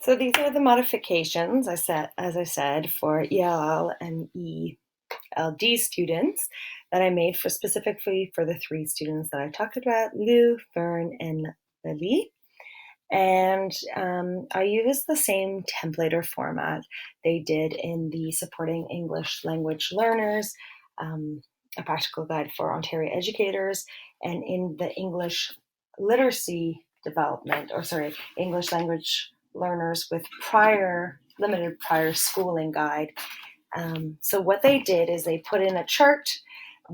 So these are the modifications as I said, for ELL and ELD students that I made for specifically for the three students that I talked about, Lou, Fern, and Lily. And I used the same template or format they did in the Supporting English Language Learners, a practical guide for Ontario educators, and in the English literacy development, English language learners with limited prior schooling guide. So what they did is they put in a chart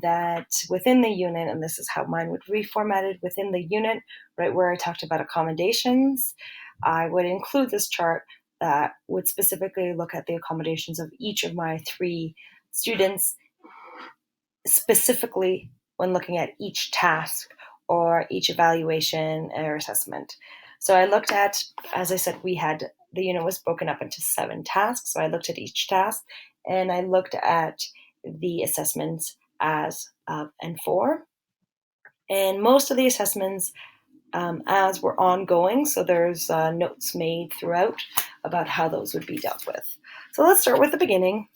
that within the unit, and this is how mine would be reformatted within the unit, right where I talked about accommodations, I would include this chart that would specifically look at the accommodations of each of my three students, specifically when looking at each task or each evaluation or assessment. So I looked at, as I said, the unit was broken up into 7 tasks. So I looked at each task and I looked at the assessments as of and for. And most of the assessments as were ongoing. So there's notes made throughout about how those would be dealt with. So let's start with the beginning.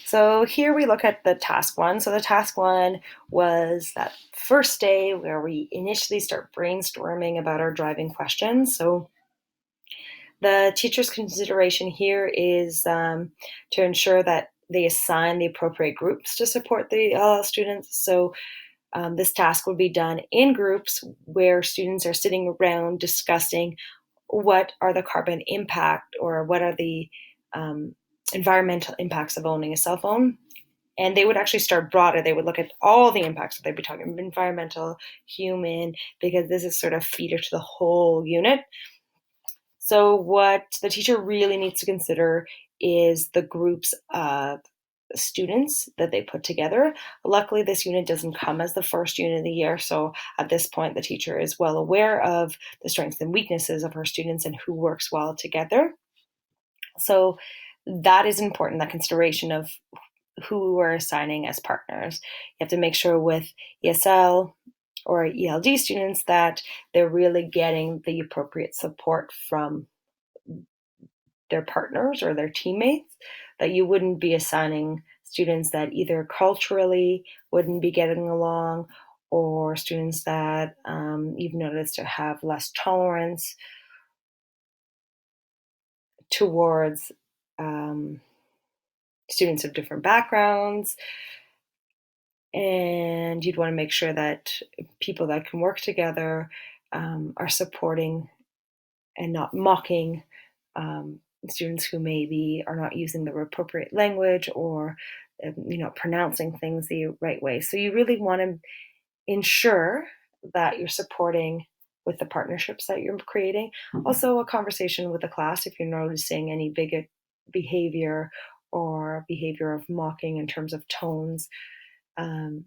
So here we look at the task 1. So the task 1 was that first day where we initially start brainstorming about our driving questions. So the teacher's consideration here is to ensure that they assign the appropriate groups to support the ELL students. So this task would be done in groups where students are sitting around discussing what are the carbon impact or what are the environmental impacts of owning a cell phone. And they would actually start broader. They would look at all the impacts that they'd be talking about, environmental, human, because this is sort of feeder to the whole unit. So what the teacher really needs to consider is the groups of students that they put together. Luckily, this unit doesn't come as the first unit of the year, so at this point, the teacher is well aware of the strengths and weaknesses of her students and who works well together. So that is important, that consideration of who we're assigning as partners. You have to make sure with ESL or ELD students that they're really getting the appropriate support from their partners or their teammates, that you wouldn't be assigning students that either culturally wouldn't be getting along or students that you've noticed to have less tolerance towards students of different backgrounds. And you'd want to make sure that people that can work together are supporting and not mocking students who maybe are not using the appropriate language or pronouncing things the right way. So you really want to ensure that you're supporting with the partnerships that you're creating. Also, a conversation with the class if you're noticing any bigot behavior or behavior of mocking in terms of tones,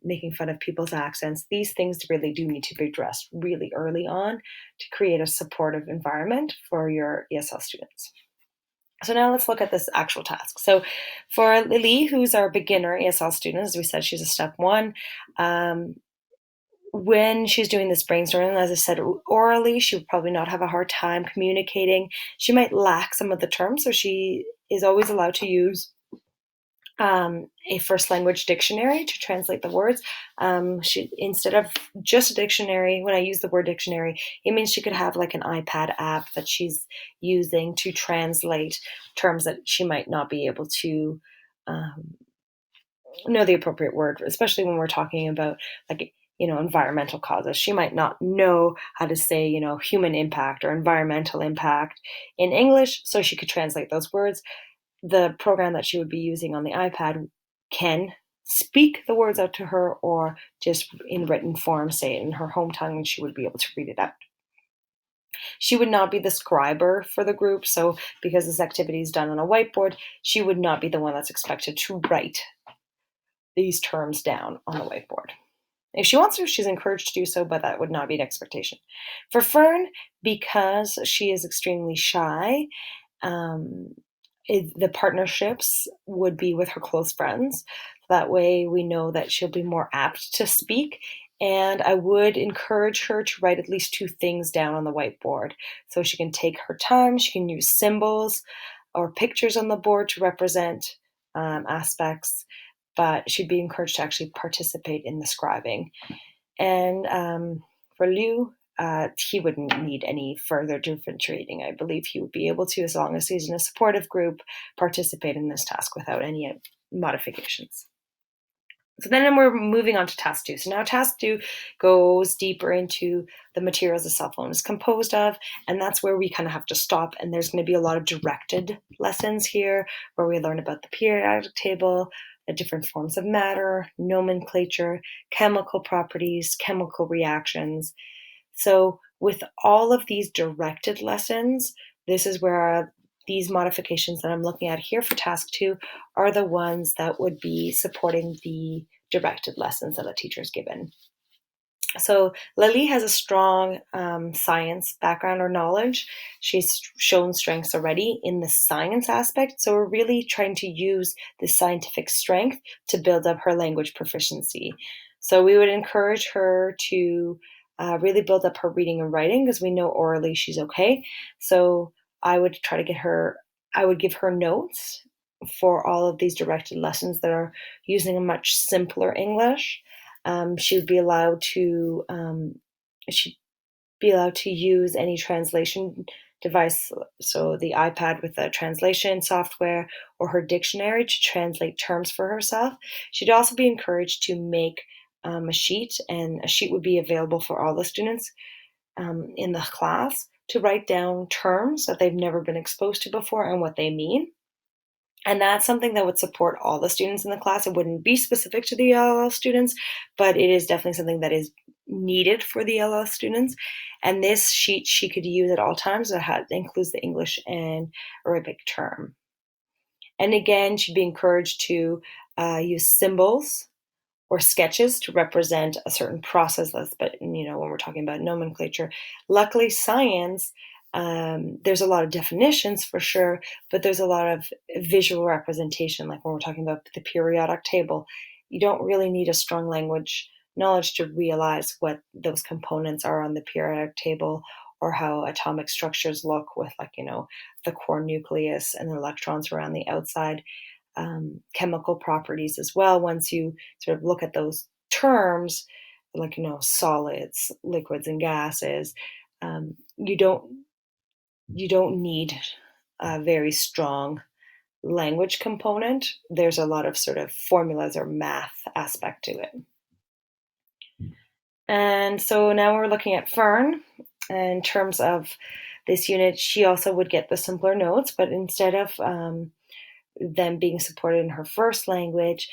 making fun of people's accents. These things really do need to be addressed really early on to create a supportive environment for your ESL students. So now let's look at this actual task. So for Lily, who's our beginner ESL student, as we said, she's a step 1. When she's doing this brainstorming, as I said, orally, she would probably not have a hard time communicating. She might lack some of the terms, so she is always allowed to use a first language dictionary to translate the words. Instead of just a dictionary, when I use the word dictionary, it means she could have like an iPad app that she's using to translate terms that she might not be able to know the appropriate word, especially when we're talking about environmental causes. She might not know how to say, human impact or environmental impact in English, so she could translate those words. The program that she would be using on the iPad can speak the words out to her or just in written form say it in her home tongue and she would be able to read it out. She would not be the scriber for the group, so because this activity is done on a whiteboard, she would not be the one that's expected to write these terms down on the whiteboard. If she wants to, she's encouraged to do so, but that would not be an expectation. For Fern, because she is extremely shy, the partnerships would be with her close friends. That way we know that she'll be more apt to speak And I would encourage her to write at least 2 things down on the whiteboard. So she can take her time, she can use symbols or pictures on the board to represent aspects, but she'd be encouraged to actually participate in the scribing. And for Liu, he wouldn't need any further differentiating. I believe he would be able to, as long as he's in a supportive group, participate in this task without any modifications. So then we're moving on to task 2. So now task 2 goes deeper into the materials the cell phone is composed of, and that's where we kind of have to stop. And there's going to be a lot of directed lessons here where we learn about the periodic table, the different forms of matter, nomenclature, chemical properties, chemical reactions. So with all of these directed lessons, this is where these modifications that I'm looking at here for task 2 are the ones that would be supporting the directed lessons that a teacher is given. So Lily has a strong science background or knowledge. She's shown strengths already in the science aspect. So we're really trying to use the scientific strength to build up her language proficiency. So we would encourage her to really build up her reading and writing because we know orally she's okay. So I would try to get her, I would give her notes for all of these directed lessons that are using a much simpler English. She would be allowed to she'd be allowed to use any translation device, so the iPad with the translation software or her dictionary to translate terms for herself. She'd also be encouraged to make a sheet, and a sheet would be available for all the students in the class to write down terms that they've never been exposed to before and what they mean. And that's something that would support all the students in the class. It wouldn't be specific to the ELL students, but it is definitely something that is needed for the ELL students. And this sheet she could use at all times. It includes the English and Arabic term. And again, she'd be encouraged to use symbols or sketches to represent a certain process. But when we're talking about nomenclature, luckily science, there's a lot of definitions for sure, but there's a lot of visual representation. Like when we're talking about the periodic table, you don't really need a strong language knowledge to realize what those components are on the periodic table, or how atomic structures look with, like, the core nucleus and the electrons around the outside. Chemical properties as well. Once you sort of look at those terms, like, solids, liquids, and gases, you don't need a very strong language component. There's a lot of sort of formulas or math aspect to it. And so now we're looking at Fern. In terms of this unit, she also would get the simpler notes, but instead of them being supported in her first language,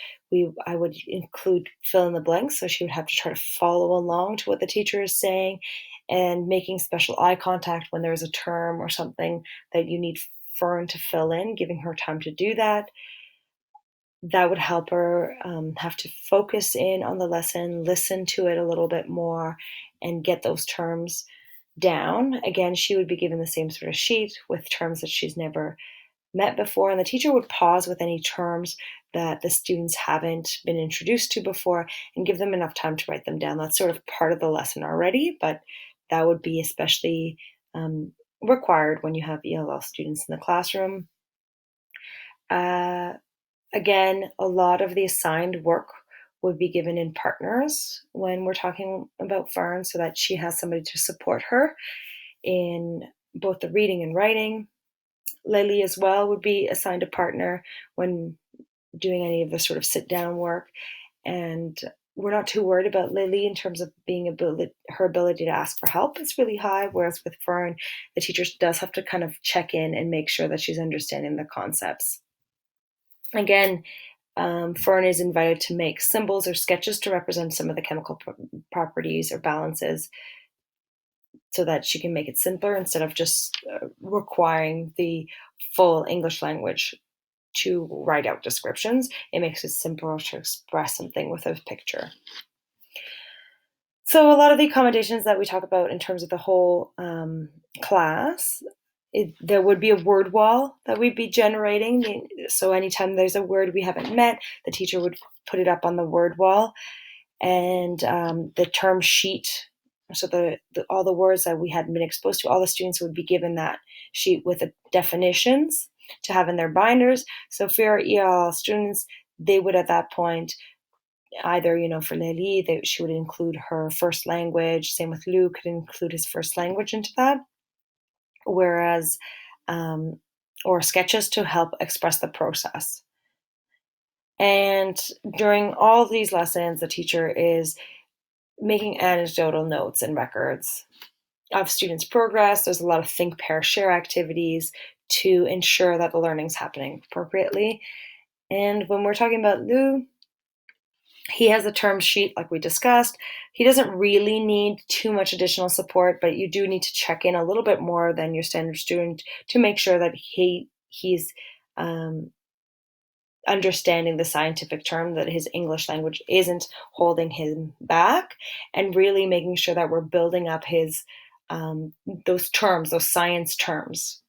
I would include fill in the blanks. So she would have to try to follow along to what the teacher is saying, and making special eye contact when there's a term or something that you need Fern to fill in, giving her time to do that. That would help her have to focus in on the lesson, listen to it a little bit more, and get those terms down. Again, she would be given the same sort of sheet with terms that she's never met before, and the teacher would pause with any terms that the students haven't been introduced to before and give them enough time to write them down. That's sort of part of the lesson already, but that would be especially required when you have ELL students in the classroom. Again, a lot of the assigned work would be given in partners when we're talking about Fern, so that she has somebody to support her in both the reading and writing. Lily as well would be assigned a partner when doing any of the sort of sit down work. And we're not too worried about Lily in terms of her ability to ask for help is really high. Whereas with Fern, the teacher does have to kind of check in and make sure that she's understanding the concepts. Again, Fern is invited to make symbols or sketches to represent some of the chemical properties or balances, so that she can make it simpler instead of just requiring the full English language to write out descriptions. It makes it simpler to express something with a picture. So a lot of the accommodations that we talk about in terms of the whole class, there would be a word wall that we'd be generating. So anytime there's a word we haven't met, the teacher would put it up on the word wall. and the term sheet. So all the words that we hadn't been exposed to, all the students would be given that sheet with the definitions to have in their binders. So for our ELL students, they would at that point either, for Nelly, she would include her first language. Same with Lou, could include his first language into that. Whereas, or sketches to help express the process. And during all these lessons, the teacher is making anecdotal notes and records of students' progress. There's a lot of think, pair, share activities to ensure that the learning's happening appropriately. And when we're talking about Lou, he has a term sheet like we discussed. He doesn't really need too much additional support, but you do need to check in a little bit more than your standard student to make sure that he's understanding the scientific term, that his English language isn't holding him back, and really making sure that we're building up his those terms, those science terms,